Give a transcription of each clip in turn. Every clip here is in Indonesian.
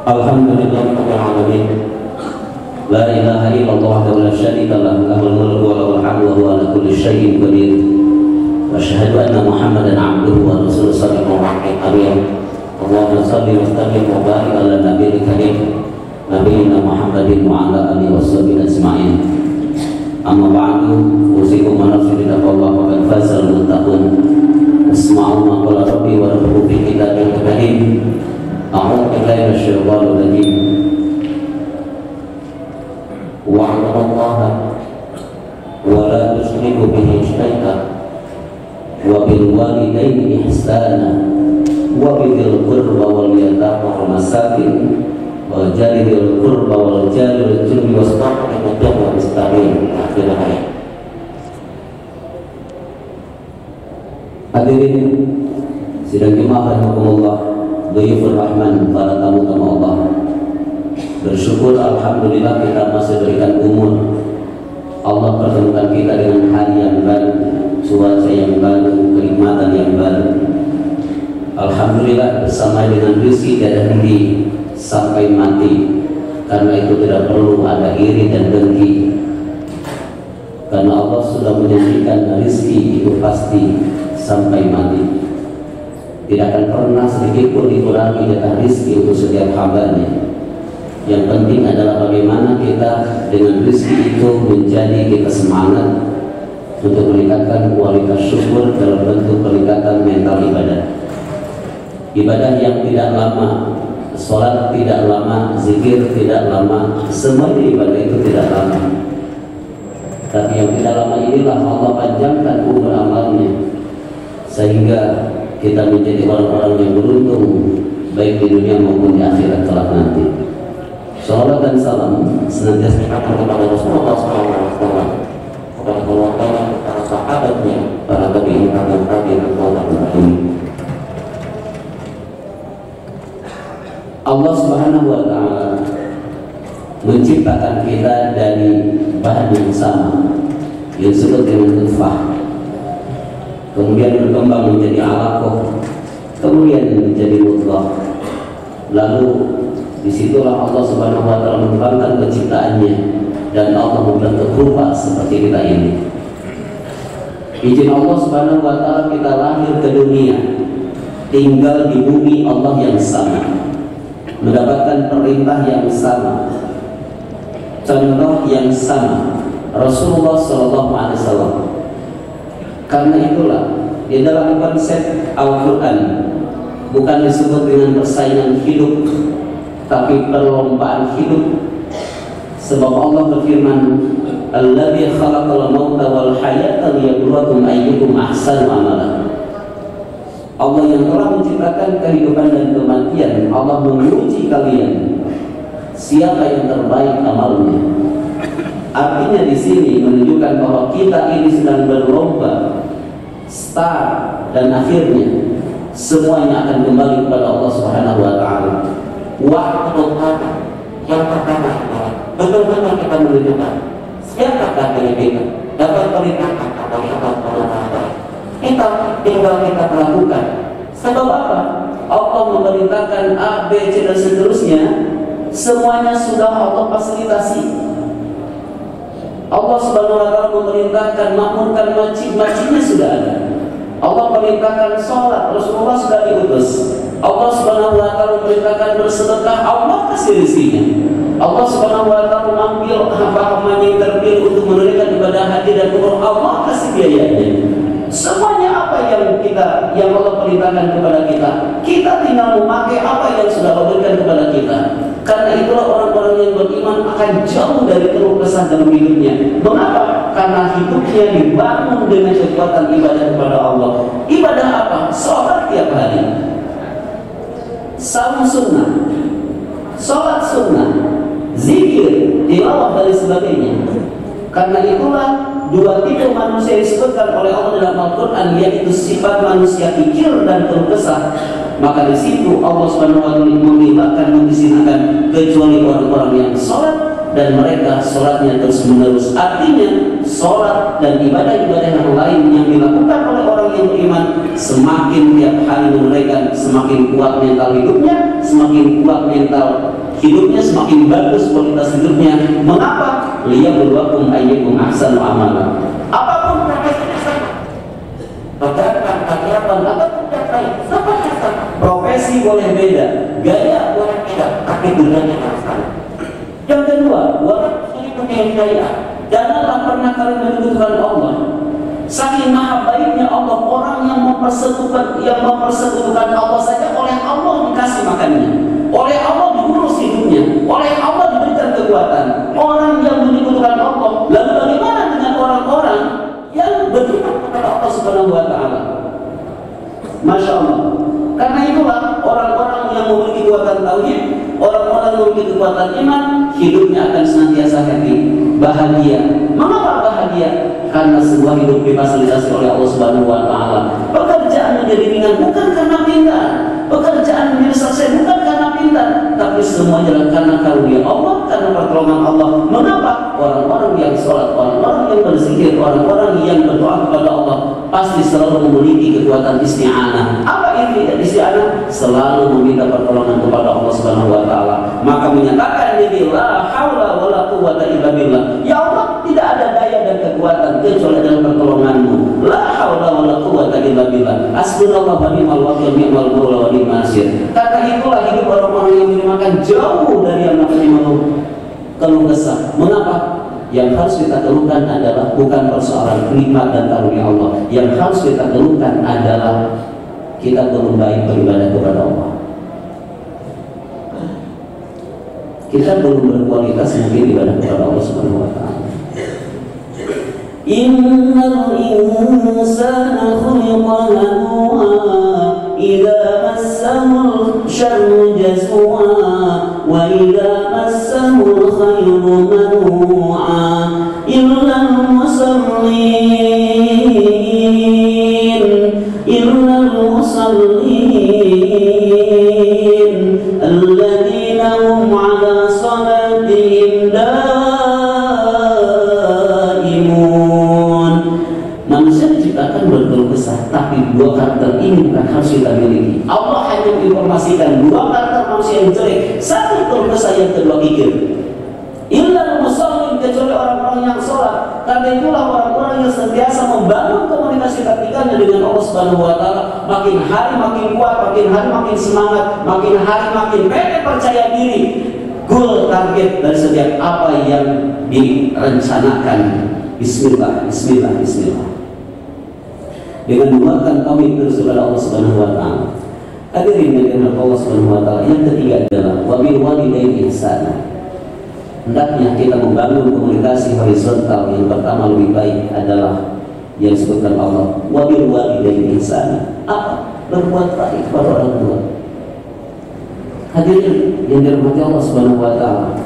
Alhamdulillahirabbil alamin. La ilaha illallah wahdahu la syarika lahu, lahul mulku wa lahul hamdu wa huwa ala kulli syai'in qadir. Wa asyhadu anna Muhammadan 'abduhu wa rasuluhu sallallahu alaihi wasallam. Allahumma shalli wa sallim wa barik ala nabiyil karim nabiyina Muhammadin wa ala alihi washabihi ajma'in. Amma ba'du, usikum wa nafsi bi taqwallah wa qad fazal muttaqun. Isma'u ma qala rabbi wa rabbukum fi kitabil karim. A'udzu billahi minasyaitonir rajim. Wa'budullaha wa la tusyriku bihi syai'an wa bil walidayni ihsana wa bidhil qurba wal yatama wal masakin wa jalil qurba wal jalil junubi wastabir wa istabir. Akhir ayat. Hadirin sidang jemaah rahimakumullah, Dhaifur Rahman, para tamu-tamu Allah, bersyukur alhamdulillah kita masih berikan umur. Allah pertemukan kita dengan hari yang baru, cuaca yang baru, kenikmatan yang baru. Alhamdulillah bersama dengan rezeki tiada henti sampai mati. Karena itu tidak perlu ada iri dan dengki. Karena Allah sudah menjanjikan rezeki itu pasti sampai mati. Tidak akan pernah sedikit pun dikurangi jatah rezeki untuk setiap hambanya. Yang penting adalah bagaimana kita dengan rezeki itu menjadi kita semangat untuk meningkatkan kualitas syukur dalam bentuk peningkatan mental ibadah. Ibadah yang tidak lama, sholat tidak lama, zikir tidak lama, semuanya ibadah itu tidak lama. Tapi yang tidak lama inilah Allah panjangkan umur amalnya, sehingga kita menjadi orang-orang yang beruntung baik di dunia maupun di akhirat kelak nanti. Salawat dan salam senantiasa kepada Rasulullah SAW, kepada keluarga, para sahabatnya, para tabi'in dan tabi'in. Allah Subhanahu wa Ta'ala menciptakan kita dari bahan yang sama, yang disebut dengan nutfah, kemudian berkembang menjadi alaqah, kemudian menjadi mudghah. Lalu disitulah Allah Subhanahu wa Ta'ala mengembangkan penciptaannya, dan Allah membentuk rupa seperti kita ini. Izin Allah Subhanahu wa Ta'ala kita lahir ke dunia, tinggal di bumi Allah yang sama, mendapatkan perintah yang sama, contoh yang sama, Rasulullah SAW. Karena itulah di dalam konsep Al-Quran bukan disebut dengan persaingan hidup, tapi perlombaan hidup. Sebab Allah berfirman, "Alladzi khalaqal mauta wal hayata liyabluwakum ayyukum ahsanu amala." Allah yang telah menciptakan kehidupan dan kematian, Allah menguji kalian siapa yang terbaik amalnya. Artinya di sini menunjukkan bahwa kita ini sedang berlomba, start dan akhirnya semuanya akan kembali kepada Allah Subhanahu wa Ta'ala. Waktu yang pertama betul-betul kita menunjukkan siapakah diri kita dapat perintahkan atau kita tinggal kita melakukan. Sebab apa? Allah memerintahkan A, B, C dan seterusnya, semuanya sudah Allah fasilitasi. Allah Subhanahu wa Ta'ala memerintahkan makmurkan masjid-masjidnya sudah ada. Allah memerintahkan sholat, Rasulullah sudah diutus. Allah Subhanahu wa Ta'ala memerintahkan bersedekah, Allah kasih rezekinya. Allah Subhanahu wa Ta'ala mengambil hamba-hambanya yang terpilih untuk menunaikan ibadah haji dan umroh, Allah kasih biayanya. Semuanya apa yang Allah perintahkan kepada kita, kita tinggal memakai apa yang sudah Allah berikan kepada kita. Karena itulah orang-orang yang beriman akan jauh dari keluh kesah dalam hidupnya. Mengapa? Karena hidupnya dibangun dengan kekuatan ibadah kepada Allah. Ibadah apa? Sholat tiap hari, saum sunnah, sholat sunnah, zikir, tilawah dan sebagainya. Karena itulah dua tipe manusia disebutkan oleh Allah dalam Al-Quran, yaitu sifat manusia kikir dan keluh kesah. Maka di situ Allah Subhanahu wa Ta'ala menghilangkan, mengisinakan kecuali orang-orang yang sholat dan mereka sholatnya terus menerus. Artinya sholat dan ibadah-ibadah yang lain yang dilakukan oleh orang yang beriman semakin tiap hari mereka semakin kuat mental hidupnya, semakin kuat mental hidupnya, semakin bagus kualitas hidupnya. Mengapa? Liyabluwakum ayyukum ahsanu amala. Apapun profesinya sama, pedagang, karyawan, apapun sama. Profesi boleh beda, gaya boleh beda, tapi tujuannya sama. Yang kedua, walaupun punya gaya, janganlah pernah kalian menyebutkan Allah. Saking maha baiknya Allah, orang yang mempersekutukan Allah saja oleh Allah dikasih makannya, oleh Allah diurus hidupnya, oleh Allah diberikan kekuatan. Orang yang menyekutukan Allah, lalu bagaimana dengan orang-orang yang beriman kepada Allah Subhanahu wa Ta'ala? Masya Allah. Karena itulah orang-orang yang memiliki kekuatan tauhid, orang-orang yang memiliki kekuatan iman, hidupnya akan senantiasa happy, bahagia. Mengapa bahagia? Karena sebuah hidup difasilitasi oleh Allah Subhanahu wa Ta'ala. Pekerjaan menjadi ringan bukan karena pintar, pekerjaan menjadi sukses bukan karena pintar, tapi semua adalah karena karunia Allah, karena pertolongan Allah. Mengapa? Orang-orang yang sholat, orang-orang yang berzikir, orang-orang yang berdoa kepada Allah pasti selalu memiliki kekuatan isti'anah. Apa ini isti'anah? Selalu meminta pertolongan kepada Allah Subhanahu wa Ta'ala. Maka menyatakan diri la haula wala quwwata illa billah. Ya Allah, tidak ada daya dan kekuatan kecuali dengan pertolonganmu. La haula wala quwwata illa billah. Hasbunallahu wa ni'mal wakil, ni'mal maula wa ni'mal nasir. Karena itulah hidup orang-orang yang beriman jauh dari yang namanya keluh kesah. Mengapa? Yang harus kita keluhkan adalah bukan persoalan nikmat dan karunia Allah. Yang harus kita keluhkan adalah kita belum baik beribadah kepada Allah. Kita belum berkualitas mungkin ibadah kepada Allah Subhanahu wa Ta'ala. Innal insana khuliqa halu'a idza massahu syarru jazua wa idza massahu khairu manu'a illa al-musallin alladhina hum 'ala salatihim daimun. Manusia diciptakan berkeluh kesah, tapi dua karakter ini bukan harus kita miliki. Allah hanya menginformasikan dua karakter manusia yang jelek, satu keluh kesah, yang kedua kikir. Illal musallin, kecuali orang-orang yang sholat. Karena itulah orang-orang yang sentiasa membangun komunikasi vertikalnya dengan Allah Subhanahu wa Ta'ala, makin hari makin kuat, makin hari makin semangat, makin hari makin pede percaya diri. Goal target dari setiap apa yang direncanakan. Bismillah, bismillah, bismillah. Dengan menguatkan tauhid terus kepada Allah Subhanahu wa Ta'ala. Hadirin yang Allah Subhanahu wa Ta'ala. Yang ketiga adalah wabil walidaini ihsana. Hendaknya kita membangun komunikasi horizontal. Yang pertama lebih baik adalah yang disebutkan Allah, wabil walidaini ihsana. Apa? Berbuat baik kepada orang tua. Hadirin yang dirahmati Allah Subhanahu wa Ta'ala.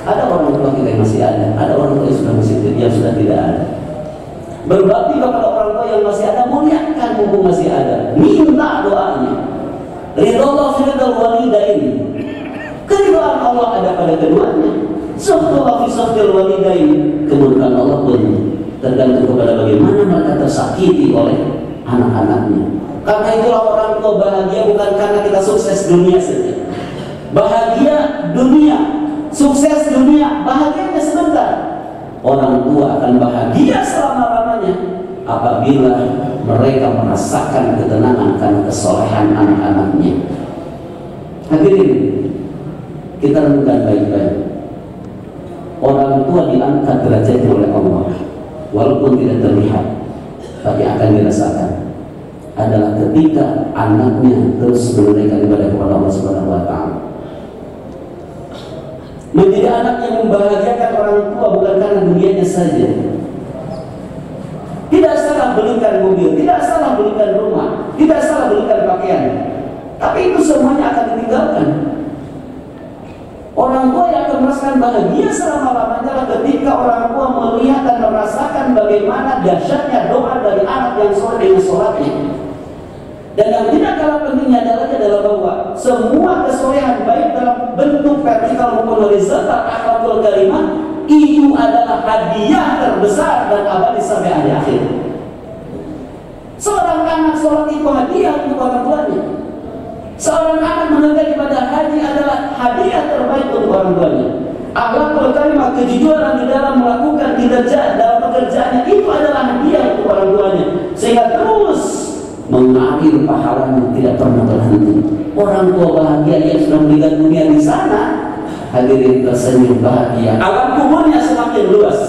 Ada orang tua kita yang masih ada orang tua yang sudah tidak ada. Berbakti kepada orang tua yang masih ada, muliakan mumpung masih ada. Minta doanya. Ridallah fi ridal walidain. Keridhaan Allah ada pada keduanya. Sahtullah fi sahtil walidain. Kemurkaan Allah pun tergantung kepada bagaimana mereka tersakiti oleh anak-anaknya. Karena itulah orang tua bahagia bukan karena kita sukses dunia saja. Bahagia dunia, sukses dunia, bahagianya sebentar. Orang tua akan bahagia selama-lamanya apabila mereka merasakan ketenangan karena kesolehan anak-anaknya. Hadirin, kita renungkan baik-baik. Orang tua diangkat derajatnya oleh Allah, walaupun tidak terlihat, tapi akan dirasakan. Adalah ketika anaknya terus menunaikan ibadah kepada Allah Subhanahu wa Ta'ala. Menjadi anak yang membahagiakan orang tua bukan karena dunianya saja. Tidak salah belikan mobil, tidak salah belikan rumah, tidak salah belikan pakaian, tapi itu semuanya akan ditinggalkan. Orang tua yang akan merasakan bahagia selama-lamanya adalah ketika orang tua melihat dan merasakan bagaimana dahsyatnya doa dari anak yang sholat dengan sholatnya. Dan yang tidak kalah pentingnya adalah bahwa semua kesolehan baik dalam bentuk vertikal maupun horizontal akhlakul karimah itu adalah hadiah terbesar dan abadi sampai hari akhir. Seorang anak sholat itu hadiah untuk orang tuanya. Seorang anak menunaikan ibadah haji adalah hadiah terbaik untuk orang tuanya. Akhlakul karimah, kejujuran di dalam melakukan kinerja dalam pekerjaannya itu adalah hadiah untuk orang tuanya, sehingga terus mengalir pahalanya tidak pernah berhenti. Orang tua bahagia yang sudah meninggal dunia di sana, hadirin tersenyum bahagia. Alam kuburnya semakin luas,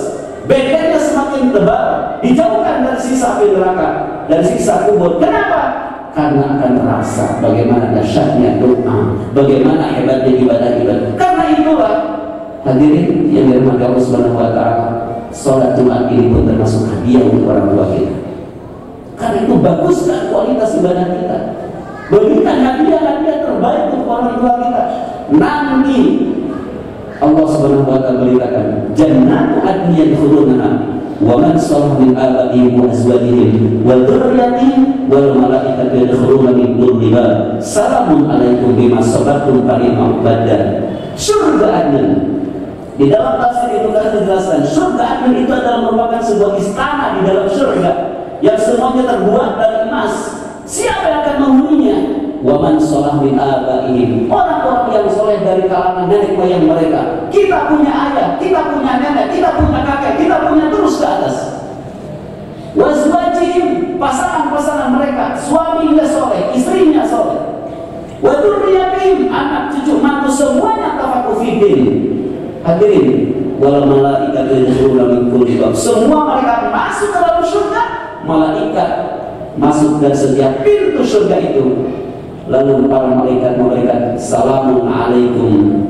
bedanya semakin tebal, dijauhkan dari siksa api neraka, dari siksa kubur. Kenapa? Karena akan terasa bagaimana dahsyatnya doa, bagaimana hebatnya ibadah-ibadah. Karena itulah hadirin yang dirahmati Allah Subhanahu wa taala, salat Jumat ini pun termasuk hadiah untuk orang tua kita. Karena itu baguskan kualitas ibadah kita. Berikan hadiah-hadiah terbaik untuk orang tua kita. Nanti Allah Subhanahu wa taala beritakan, jannatu adnin yadkhulunaha wa man salaha min abaihim wa azwajihim wa dzurriyyatihim wal malaikatu yadkhuluna min kulli bab salamun alaikum bima sabartum fa ni'mal badal. Surga adnin. Di dalam tafsir itu kan dijelaskan, surga adnin itu adalah merupakan sebuah istana di dalam surga yang semuanya terbuat dari emas. Siapa yang akan menghuninya? Wa man shalah min abaihim, orang-orang yang soleh dari kalangan nenek moyang mereka. Kita punya ayah, kita punya nenek, kita punya kakek, kita punya terus ke atas. Wa azwajihim, pasangan-pasangan mereka, suaminya soleh, istrinya soleh. Wa dzurriyyatihim, anak cucu mantu semuanya tafaqquh fiddin. Hadirin, wal malaikatu yadkhuluna min kulli bab, semua mereka masuk ke dalam surga. Malaikat masuk dari setiap pintu surga itu. Lalu para malaikat memberikan salamun alaikum,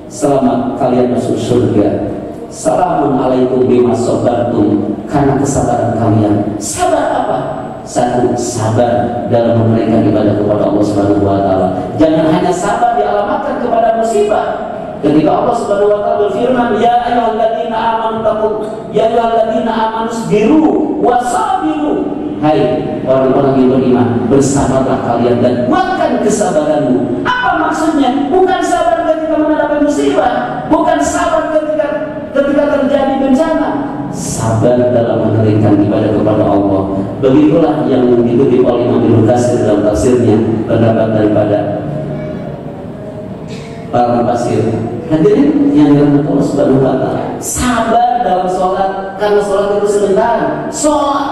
selamat kalian masuk surga. Salamun alaikum bima sabartum, karena kesabaran kalian. Sabar apa? Satu, sabar dalam menunaikan ibadah kepada Allah Subhanahu wa taala. Jangan hanya sabar dialamatkan kepada musibah. Ketika Allah Subhanahu wa taala berfirman, ya ayyuhalladzina amanu taqu, ya ayyuhalladzina amanu sabiru wasabiru. Hai orang-orang yang beriman, bersabarlah kalian dan kuatkan kesabaranmu. Apa maksudnya? Bukan sabar ketika menghadapi musibah, bukan sabar ketika terjadi bencana. Sabar dalam menunaikan ibadah kepada Allah. Begitulah yang dikutip oleh Imam Ibnu Katsir dalam tafsirnya, pendapat daripada para mufassir. Hadirin yang dirahmati Allah Subhanahu wa taala, sabar dalam sholat, karena sholat itu sebentar. Sholat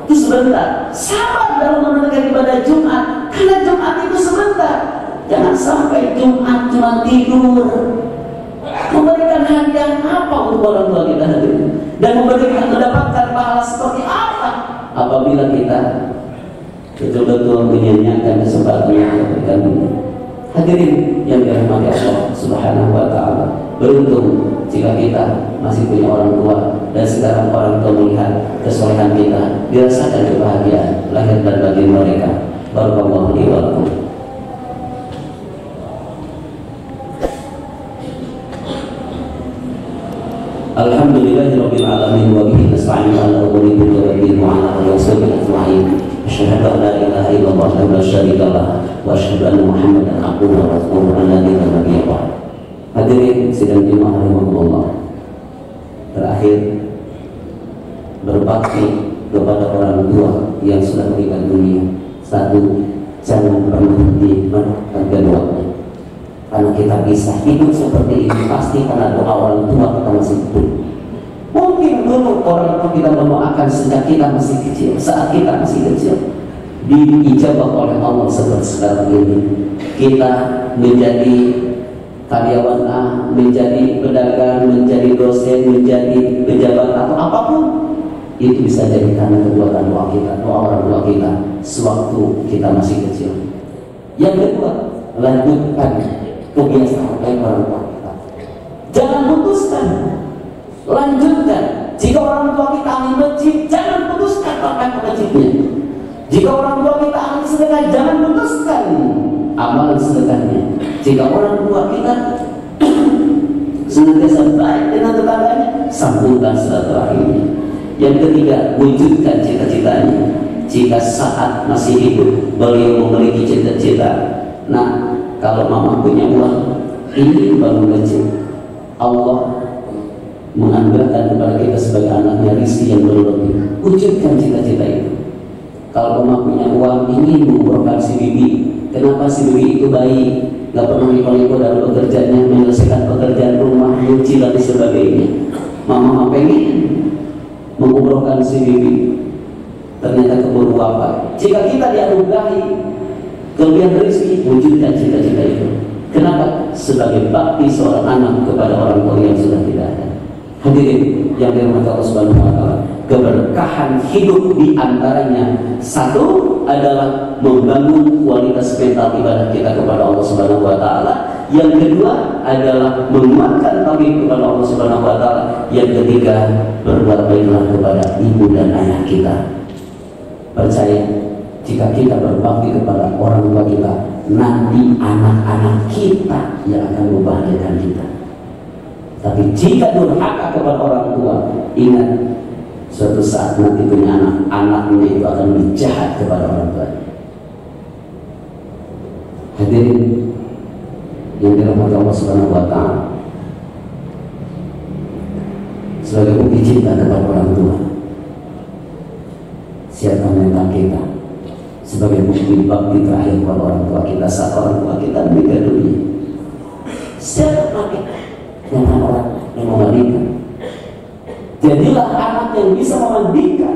itu sebentar. Sabar dalam menunaikan ibadah Jumat, karena Jumat itu sebentar. Jangan sampai Jumat cuma tidur. Memberikan hadiah apa untuk orang tua kita hadirin, dan mendapatkan pahala seperti apa apabila kita betul-betul menyanyiakan kesempatan yang Allah berikan ini. Hadirin yang dirahmati Allah Subhanahu wa taala, beruntung jika kita masih punya orang tua dan sekarang orang tua melihat kesolehan kita, dirasakan kebahagiaan lahir dan batin mereka. Barakallahu li wa lakum. Alhamdulillahirabbil alamin wa bihi nasta'inu ala umuri dunya wa ala alihi wa sahbihi ajma'in. Asyhadu an la ilaha illallah wa la syarika lah wa asyhadu anna Muhammadan abduhu wa rasuluhu alladzi la nabiyya ba'd. Hadirin sidang jemaah rahimakumullah. Terakhir, berbakti kepada orang tua yang sudah meninggal dunia. Satu, jangan pernah berhenti menghargai doanya. Karena kita bisa hidup seperti ini pasti karena doa orang tua kita masih hidup. Mungkin dulu orang tua kita mendoakan sejak kita masih kecil, saat kita masih kecil, diijabah oleh Allah seperti sekarang ini. Kita menjadi karyawan A, menjadi pedagang, menjadi dosen, menjadi pejabat atau apapun, itu bisa jadi karena kekuatan doa kita, doa orang tua kita sewaktu kita masih kecil. Yang kedua, lanjutkan kebiasaan baik orang tua kita. Jangan putuskan, lanjutkan. Jika orang tua kita ahli masjid, jangan putuskan bahkan ke masjidnya. Jika orang tua kita ahli sedekah, jangan putuskan amalan sedekahnya. Jika orang tua kita senantiasa baik dengan tetangganya, sambungkan silaturahimnya. Yang ketiga, wujudkan cita-citanya. Jika saat masih hidup beliau memiliki cita-cita, nah, kalau mama punya uang, ini bangun masjid, Allah menganugerahkan kepada kita sebagai anaknya rezeki yang berlebih. Wujudkan cita-cita itu. Kalau mama punya uang ingin menguburkan si bibi. Kenapa si bibi itu baik, nggak pernah liko-liko dalam bekerjanya, menyelesaikan pekerjaan rumah, nyuci dan sebagainya. Mama pengen menguburkan si bibi. Ternyata keburu wafat. Jika kita dianugerahi kelebihan rezeki, wujudkan cita-cita itu. Kenapa? Sebagai bakti seorang anak kepada orang tua yang sudah tidak ada. Hadirin yang dirahmati Allah Subhanahu wa taala, keberkahan hidup di antaranya satu adalah membangun kualitas mental ibadah kita kepada Allah Subhanahu wa taala. Yang kedua adalah menguatkan tauhid kepada Allah Subhanahu wa taala. Yang ketiga, berbuat baiklah kepada ibu dan ayah kita. Percaya, jika kita berbakti kepada orang tua kita, nanti anak-anak kita yang akan membahagiakan kita. Tapi jika durhaka kepada orang tua, ingat suatu saat nanti punya anak-anaknya itu akan lebih jahat kepada orang tua. Hadirin yang dirahmati Allah Subhanahu wa taala, sebagai bukti cinta kepada orang tua, siapkan mental kita sebagai bukti bakti terakhir kepada orang tua kita saat orang tua kita meninggal dunia. Siapkan kita dengan orang yang memandikan. Jadilah anak yang bisa memandikan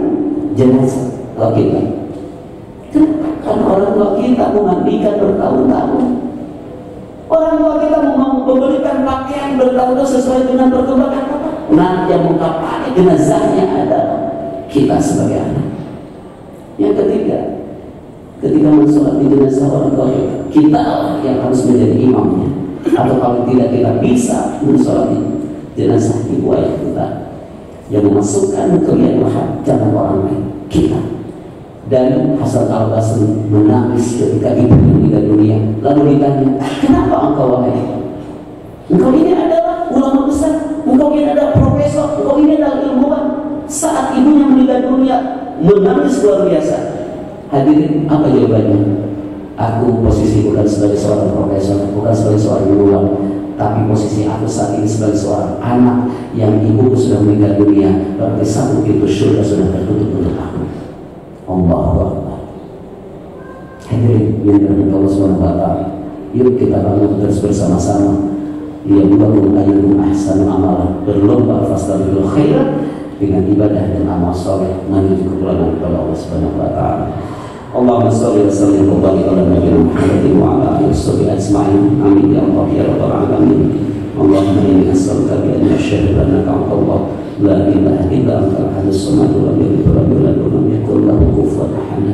jenazah kita. Kenapa? Karena orang tua kita memandikan bertahun-tahun. Orang tua kita memberikan pakaian bertahun-tahun sesuai dengan perkembangan apa? Nah, yang mengkapani jenazahnya adalah kita sebagai anak. Yang ketiga, ketika mensolati jenazah orang tua kita yang harus menjadi imamnya. Atau kalau tidak kita bisa mensolati jenazah ibu ayah kita, yang memasukkan kelihat jangan orang lain, kita. Dan Hasan al-Basri menangis ketika ibu meninggal dunia. Lalu ditanya, kenapa engkau wahai? Engkau ini adalah ulama besar, engkau ini adalah profesor, engkau ini adalah ilmuwan. Saat ibunya meninggal dunia, menangis luar biasa. Hadirin, apa jawabannya? Aku posisi bukan sebagai seorang profesor, bukan sebagai seorang ilmuwan, tapi posisi aku saat ini sebagai seorang anak yang ibuku sudah meninggal dunia. Berarti satu pintu surga sudah tertutup untuk aku. Allahu Akbar. Hadirin yang dirahmati Allah Subhanahu wa taala, yuk kita bangun terus bersama-sama. Liyabluwakum ayyukum ahsanu amala, berlomba fastabiqul khairat dengan ibadah dan amal saleh menuju kepulangan kepada Allah Subhanahu wa taala. Allahumma shalli wa sallim wa barik ala nabiyyina Muhammadin wa ala alihi washabihi ajma'in. Amin ya Allah ya rabbal alamin. Allahumma inni as'aluka bi anna asyhadu annaka Allah la ilaha illa anta al-ahadus samad wa lam yalid wa lam yulad wa lam yakul lahu kufuwan ahad.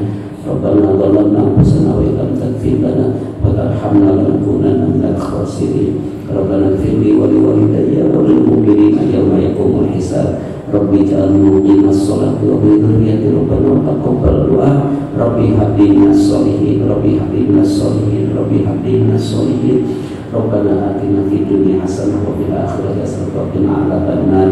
Rabbana dhalamna anfusana wa illam taghfir lana wa tarhamna lanakunanna minal khasirin. Rabbana ighfir li wa li walidayya wa lil mu'minina yawma yaqumul hisab. Rabbi ja'alni muqimas sholati wa min dhurriyyati rabbana wa taqabbal du'a. Rabbi habli minas sholihin, Rabbi habli minas sholihin, Rabbi habli minas sholihin. Rabbana atina fid dunya hasanah wa fil akhirati hasanah wa qina adzabannar.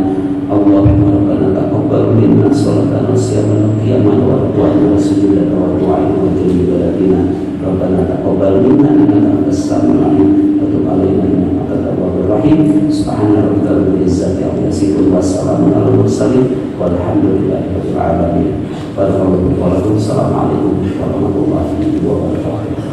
Allahumma rabbana taqabbal minna sholatana wa siyamana wa qiyamana wa ruku'ana wa sujudana wa du'ana wa ibadatina. Rabbana taqabbal minna innaka antas samiul alim wa tub 'alaina innaka antat tawwabur rahim. Subhana rabbika rabbil izzati amma yasifun wa salamun 'alal mursalin walhamdulillahi rabbil alamin. Assalamualaikum warahmatullahi wabarakatuh.